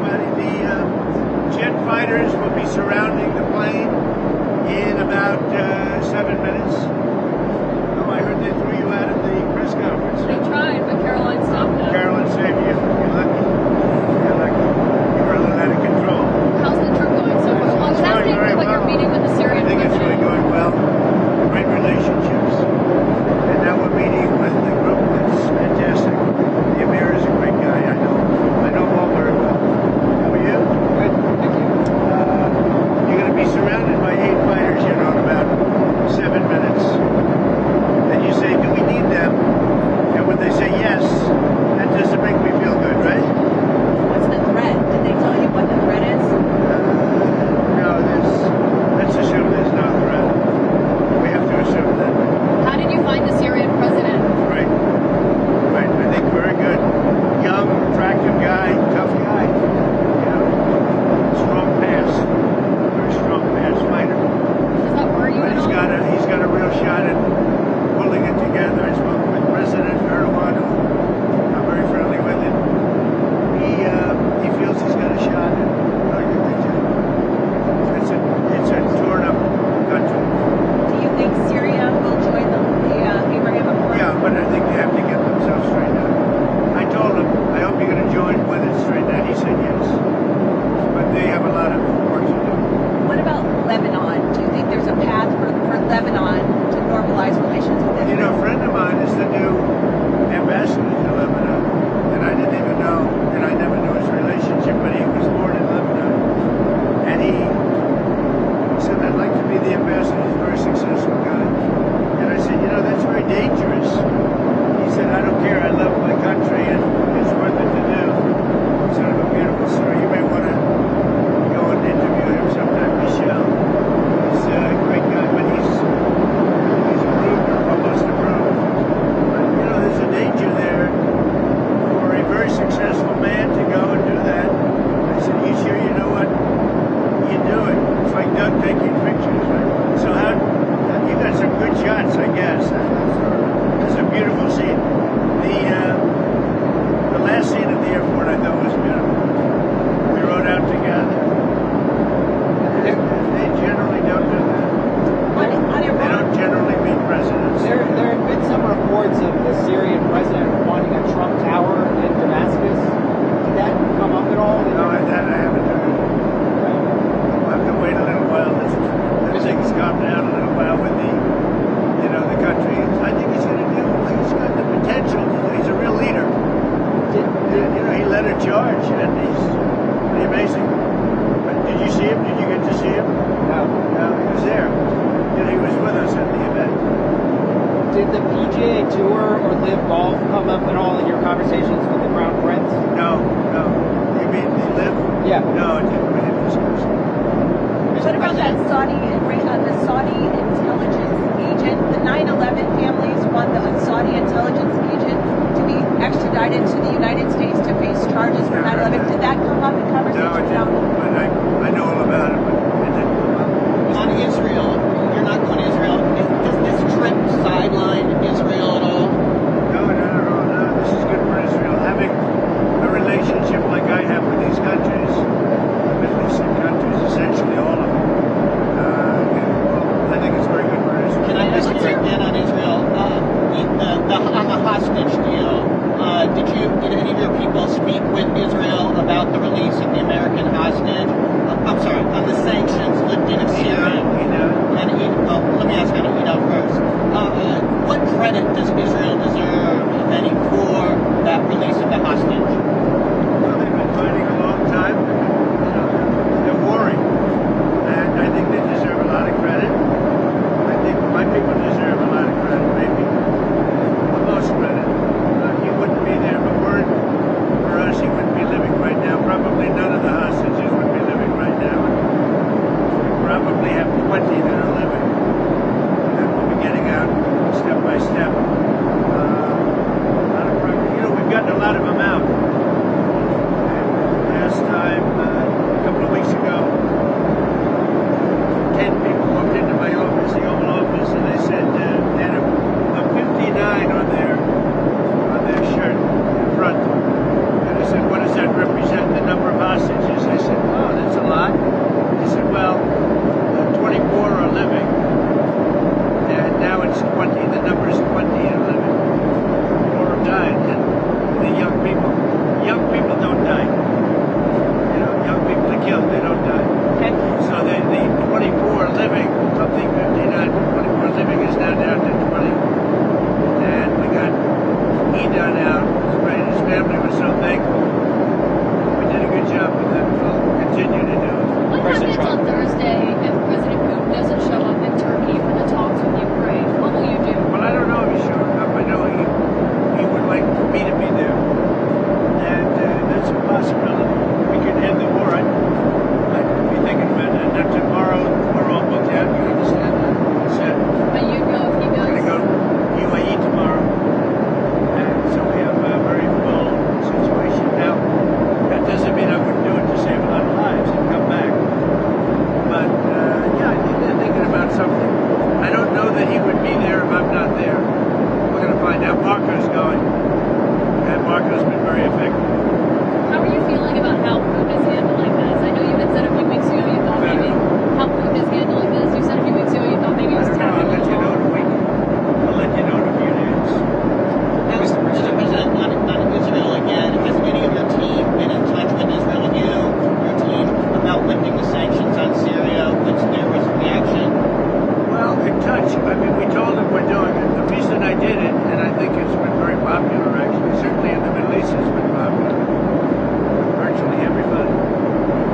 everybody. The jet fighters will be surrounding the plane in about 7 minutes. Oh, I heard they threw you out of the press conference. They tried, but Caroline stopped them. Caroline saved you. You're lucky. You're lucky. You were a little out of control. How's the trip going so far? Well, I was asking about your meeting with the Syrian I think it's really president. going well. Great relationships. And now we're meeting with the group that's fantastic. The Emir is a great guy. I know him all very well. How are you? Good, thank you. You're going to be surrounded by 8 fighters, in about 7 minutes. Then you say, do we need them? And when they say yes, that doesn't make me feel good, right? What's the threat? Did they tell you what the threat is? No, let's assume there's no threat. We have to assume that. How did you find the Syrian president? Right. I think very good. Young, attractive guy, tough guy. Strong pass. Very strong pass fighter. Does that worry you But at all? he's got a real shot at pulling it together. I spoke with President Erdogan, who I'm very friendly with him. He feels he's got a shot at pulling it together. It's a torn up country. Do you think Syria will join the Abraham Accords? Yeah, but I think they have to get themselves straightened out. I told him, I hope you're going to join when it's straightened out. He said yes. But they have a lot of work to do. What about Lebanon? Do you think there's a path for Lebanon to normalize relations with Israel? You know, a friend of mine is the new ambassador to Lebanon, and I didn't even know, and I never knew his relationship, but he was born in Lebanon. And he said, I'd like to be the ambassador. He's a very successful guy. And I said, that's very dangerous. He said, I don't care. I love my country, and it's worth it to do. Sort of a beautiful story. You may want to go and interview him sometime, Michelle. He's a great guy, but he's a ruler, almost a ruler. But, there's a danger there for a very successful man to go and do that. I said, you sure you know what you do it? It's like Doug taking pictures, right? So you got some good shots, I guess. It's a beautiful scene. The last scene at the airport I thought was beautiful. We rode out together. They generally don't do that. They don't generally meet presidents. There have been some reports of the Syrian president wanting a Trump Tower in Damascus. Did that come up at all? No, that I haven't heard. We'll have to wait a little while. Let things calm down a little while with the country. I think he's going to do. He's got the potential. He's a real leader. He led a charge, and he's pretty amazing. But did you see him? Did you get to see him? No. No, he was there. He was with us at the event. Did the PGA Tour or Live Golf come up at all in your conversations with the Crown Prince? No. You mean the Live? Yeah. No, we didn't discuss it. What about that Saudi intelligence agent? The 9/11 families want the Saudi intelligence agent to be extradited to the United States to face charges for 9/11. Did that come up in conversation? No, it didn't. But I know all about it, but it didn't come up. On Israel, you're not going to Israel. Does this trip sideline Israel at all? No. This is good for Israel. Having a relationship like I have with these countries, the Middle Eastern countries, essentially all of them, I think it's very good for Israel. Can I ask you again on Israel? On the hostage deal, did any of your people speak with Israel about the release of the American hostage? I'm sorry, on the sanctions lifting of Syria. And let me ask on Edom first. What credit does Israel deserve, if any, for that release of the hostage? Well, they've been fighting a long time. They're warring. And I think they deserve a lot of credit. I think my people deserve a lot of credit, maybe the most credit. He wouldn't be there, but for us, he wouldn't be living right now. Probably none of the hostages would be living don't die. You know, young people are killed, they don't die. Okay. So the 24 living, something 59 to 24 living is now down to 20. And we got Ida now. It was great. His family was so thankful. We did a good job with them. We'll continue to do it. What happens on Thursday if President Putin doesn't show up in Turkey for the talks with Ukraine? What will you do? Well, I don't know if he's showing up. I know he would like me to be there. And that's a possibility. We could end the war. I'd be thinking about that. Not tomorrow. We're all booked out. You understand that? Said But you go if he we're goes. going to go UAE tomorrow. And so we have a very full situation. Now, that doesn't mean I wouldn't do it to save a lot of lives and come back. But, yeah, I think they're thinking about something. I don't know that he would be there if I'm not there. We're going to find out. Marco's going. And Marco's been very effective. How are you feeling about how Putin is handling this? I know you had said a few weeks ago you thought maybe how Putin is handling this. You said a few weeks ago you thought maybe it I was don't know. I'll let you know in a week. I'll let you know in a few days. Now, Mr. President, on Israel again, has any of your team been in touch with Israel, your team, about lifting the sanctions on Syria once there was reaction? Well, in touch. I mean, we told them we're doing it. The reason I did it, and I think it's been very popular actually, certainly in the Middle East it's been popular. Virtually everybody.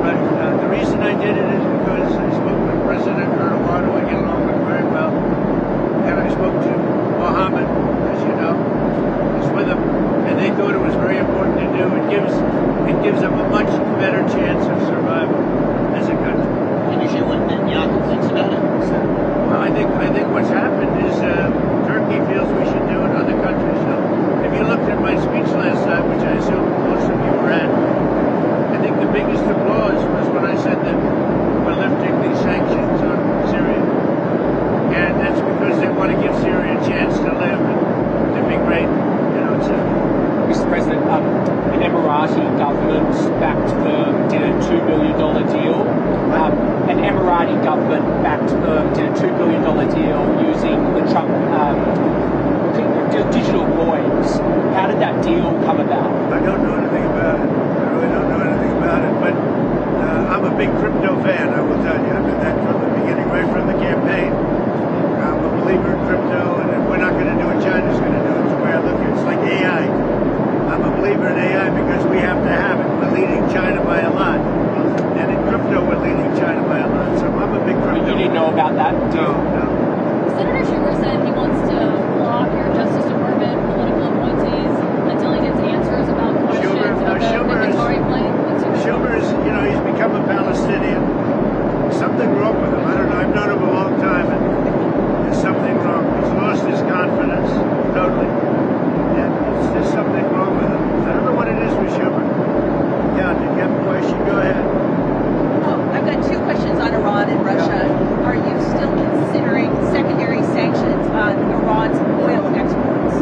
But the reason I did it is because I spoke with President Erdogan, who I get along with very well. And I spoke to Mohammed, as you know, was with them. And they thought it was very important to do. It gives them a much better chance of survival as a country. Can you share what Netanyahu thinks about it? Well, I think what's happened is Turkey feels we should do it. Other countries don't. If you looked at my speech last night, which I assume most of you were at, I think the biggest applause was when I said that we're lifting these sanctions on Syria, and that's because they want to give Syria a chance to live and to be great, you know, etc. Mr. President, an Emirati government backed did a $2 billion deal. An Emirati government did a $2 billion deal using the Trump digital coins. How did that deal come about? I don't know anything about it. I really don't know anything about it, but I'm a big crypto fan, I will tell you. I've been that from the beginning, right from the campaign. I'm a believer in crypto, and if we're not going to do it, China's going to do it. It's the way I look at it. It's like AI. I'm a believer in AI because we have to have it. We're leading China by a lot. And in crypto, we're leading China by a lot. So I'm a big crypto You didn't know about that deal? No. Senator Schumer said he wants to block your Justice Department political appointees until he gets answers about questions about the Qatari plane. Schumer is, you know, he's become a Palestinian. There's something wrong with him. I don't know. I've known him a long time, and there's something wrong. He's lost his confidence totally, and there's something wrong with him. I don't know what it is with Schumer. Yeah, did you have a question? Go ahead. Oh, I've got two questions on Iran and Russia. Are you still considering secondary sanctions on Iran's oil exports?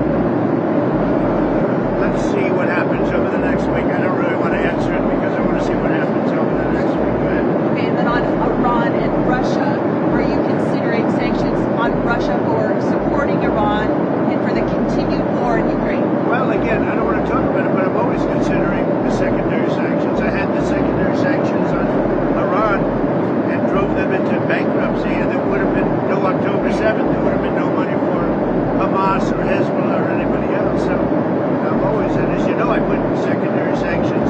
Let's see what happens over the next week. I don't really want to answer it because I want to see what happens over the next week. Go ahead. Okay, and then on Iran and Russia, are you considering sanctions on Russia for supporting Iran and for the continued war in Ukraine? Well, again, I don't want to talk about it, but I'm always considering the secondary sanctions. I had the secondary sanctions on Iran and drove them into bankruptcy, and there would have been no October 7th. There would have been no money for Hamas or Hezbollah or anybody else. So I'm always, and as you know, I put secondary sanctions